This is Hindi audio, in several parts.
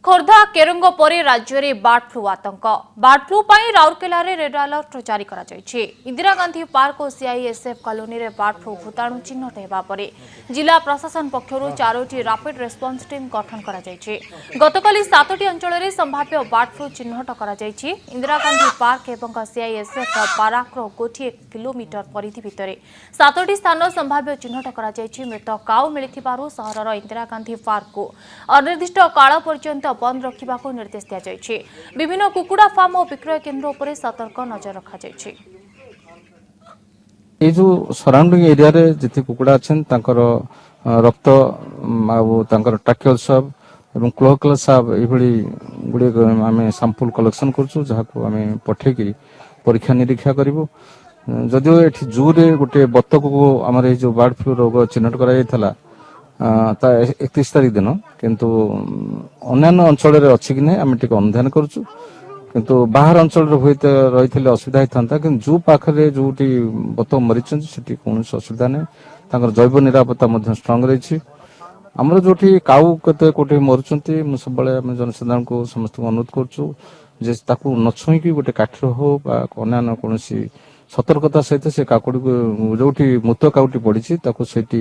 खोर्धा केरंग परे राज्य में बर्ड फ्लू आतंक बर्ड फ्लू पर राउरकेला रेड अलर्ट जारी करा जायछि। इंदिरा गांधी पार्क और सीआईएसएफ कॉलोनी रे बर्ड फ्लू भूताणु चिन्हट होगा पर जिला प्रशासन पक्षर 4टी रैपिड रेस्पॉन्स टीम गठन करा जायछि। गतकाली 7टी अंचल में संभाव्य बर्ड फ्लू चिन्हट करा जायछि। इंदिरा गांधी पार्क एवं सीआईएसएफ पाराक्र गोटे किलोमीटर परिधि भितर 7टी स्थान संभाव्य चिन्हट करा जायछि। मृत काउ मिलिथिबारु सहरर इंदिरा गांधी पार्क को अनिर्दिष्ट काल पर्यंत बंद रखा निर्देश दिया जायछि। विभिन्न कुकुड़ा फार्म और विक्रय केन्द्र उपर सतर्क नजर रखा जायछि। ये जो सराउंडिंग एरिया रे जिते कुकुड़ा अछन तांकर रक्त तांकर ट्रैकियल सब एवं क्लोकल सब एभली गुडे आमे सैंपल कलेक्शन करछु जहाको आमे पठे की परीक्षा निरीक्षा करिवो। जदियो एठी जू रे गुटे बत्तक को हमर ए जो बर्ड फ्लू रोग चिन्हट करा जायथला 31 तारिख दिन किंतु अन्य अंचल अच्छी कि नहीं आम टे अनुधान करुचु किंतु बाहर अंचल रही असुविधा होता कि जू पाखे जो बतक मरी कौन असुविधा नहीं जैव निरापत्ता स्ट्रंग रही आमर जो काऊ के कौटे मरुंट मुझे सब जनसाधारण को समस्त अनुरोध करुचु न छुईकी गोटे काठी हो अन्य कौन सतर्कता सहित से काकुड़ी को जो मृत काउटी पड़ी से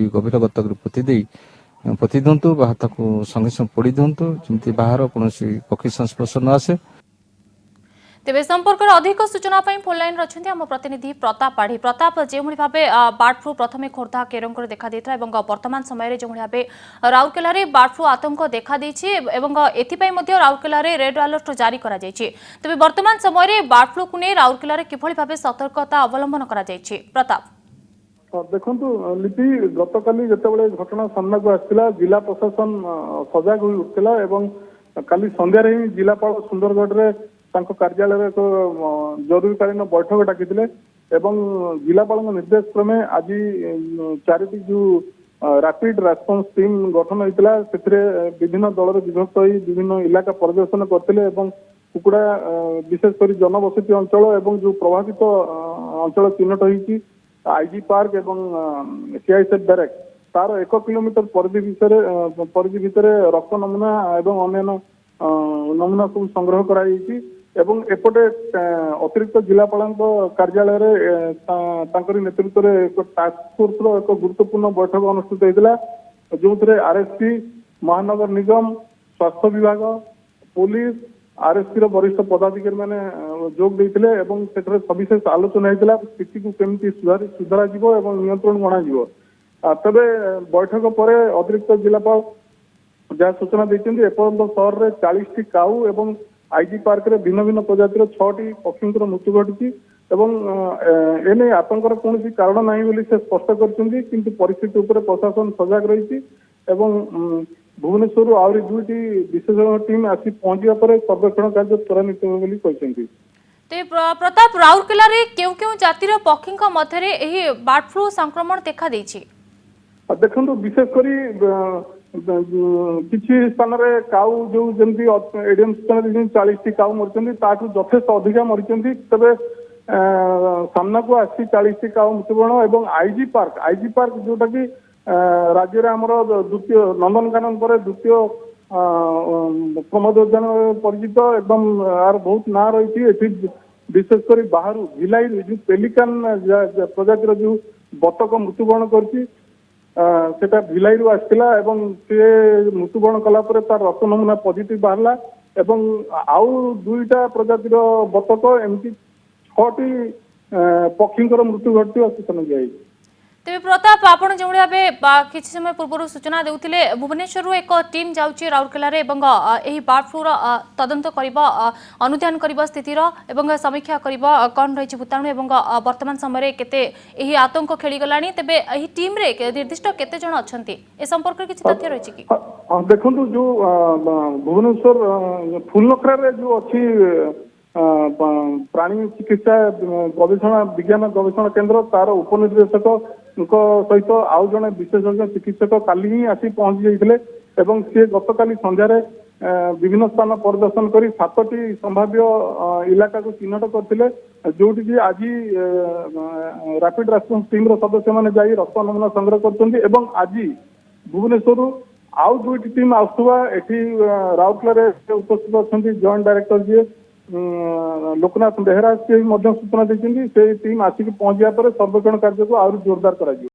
गभीर गतक पोती दिंतु संगे संगे पोड़ी दिंतु जमी बाहर कौन पक्षी संस्पर्श न आसे। तेज संपर्क अधिक सूचना फोन लाइन रही आम प्रतिनिधि प्रताप पाढ़ी। प्रताप जो भाव बर्ड फ्लू प्रथम खोर्धा केरंग देखा वर्तमान समय जो भाव राउरकेला बर्ड फ्लू आतंक देखा एपाई राउरकेला रेड अलर्ट जारी करा तेज वर्तमान समय बर्ड फ्लू को नहीं राउरकेला किभली भाव सतर्कता अवलंबन करा प्रताप देखु लिपि गतकाली जिते घटना सामना को आसाला जिला प्रशासन सजग हो उठला काली संध्यार ही जिलापाल सुंदरगढ़ रे कार्यालय एक जरूरीकालीन बैठक डाकी जिलापाल निर्देश क्रमे आज 4टी जो रैपिड रेस्पॉन्स टीम गठन होता विभिन्न दल विभक्त हो विभिन्न इलाका परिदर्शन करते कुकुड़ा विशेषकर जनबसती अंचल एवं जो प्रभावित अंचल चिन्हट होती आईजी पार्क एवं सीआईएसएफ बैरक तार 1 किलोमीटर परिधि भितर रक्त नमूना एवं अन्य नमूना सब संग्रह कराई एपटे अतिरिक्त जिलापाल कार्यालय नेतृत्व में एक टास्क फोर्स एक गुरुत्वपूर्ण बैठक अनुष्ठित होता जो आरएसपी महानगर निगम स्वास्थ्य विभाग पुलिस आरएसपी वरिष्ठ पदाधिकारी मैंने जोग देते सविशेष आलोचना होता स्थिति को केमती सुधारा नियंत्रण गणा तेरे बैठक पर अतिरिक्त जिलापाल जहाँ सूचना देते एपर्यंत सहर में 40टी काऊ एवं आईजी पार्क रे भिन्न भिन्न प्रजातिर 6टी पक्षी मृत्यु घटी एने आतंकर कौन कारण ना बोली से स्पष्ट कर परिस्थिति उपर प्रशासन सजग रही भुवनेश्वर आहरी 2टी विशेषज्ञ टीम आसी पहुंचा पर सर्वेक्षण कार्य त्वरान्वित होगी। प्रताप राउरकेला क्यों क्यों जातिर पक्षी मध्य बर्ड फ्लू संक्रमण देखा देखु विशेषकर किसी स्थान रे काऊ जो जमी एडीएम स्थान 40टी काऊ मरी यथेष अधिका मरी तेरे सामना को आसी 40टी काऊ मृत्युवरण और आईजी पार्क जोटा कि राज्य में आमर द्वितीय नंदनकानन पर द्वितीय प्रमोद उद्यान परिचित एकदम यार बहुत ना रही विशेषकर बाहर भिलाई जो पेलिकान प्रजातिर जो बतक मृत्युवरण कर सेटा भिलाई आसला सी मृत्युवरण कलापर तार रक्त नमूना पॉजिटिव बाहरला आउ 2टा प्रजातिर बतक एमती 6टी पक्षी मृत्यु घटी सूचना दिखाई। तेज प्रताप आपड़ जो भाव किसी समय पूर्व सूचना देते भुवनेश्वर एक टीम जाऊँगी राउरकेला बर्ड फ्लूर तदंत अनुधान स्थितिर समीक्षा कौन रही भूताणु और वर्तमान समय केते आतंक खेलीगला तेज टीम रे निर्दिष्ट केते जन अच्छा ए संपर्क किसी तथ्य रही कि देखु जो भुवनेश्वर फुलनखरा जो अच्छी प्राणी चिकित्सा गवेषणा विज्ञान गवेषणा केन्द्र तार उपनिर्देशक सहित आउ जड़े विशेषज्ञ चिकित्सक काली ही आसी पहुंची जाते सी गतकाली संध्यारे विभिन्न स्थान परिदर्शन कर 7टी संभाव्य इलाका को चिन्हट करते जोटि आज रैपिड रेस्पॉन्स टीम सदस्य मैंने रक्त नमूना संग्रह कर आज भुवनेश्वर आउ दुईटी टीम आसुवा एठी राउरकेला उपस्थित अच्छा जॉइंट डायरेक्टर जी लोकनाथ बेहरा से सूचना देते से टीम आसिक पहुंचा पर सर्वेक्षण कार्य को आहरी जोरदार कर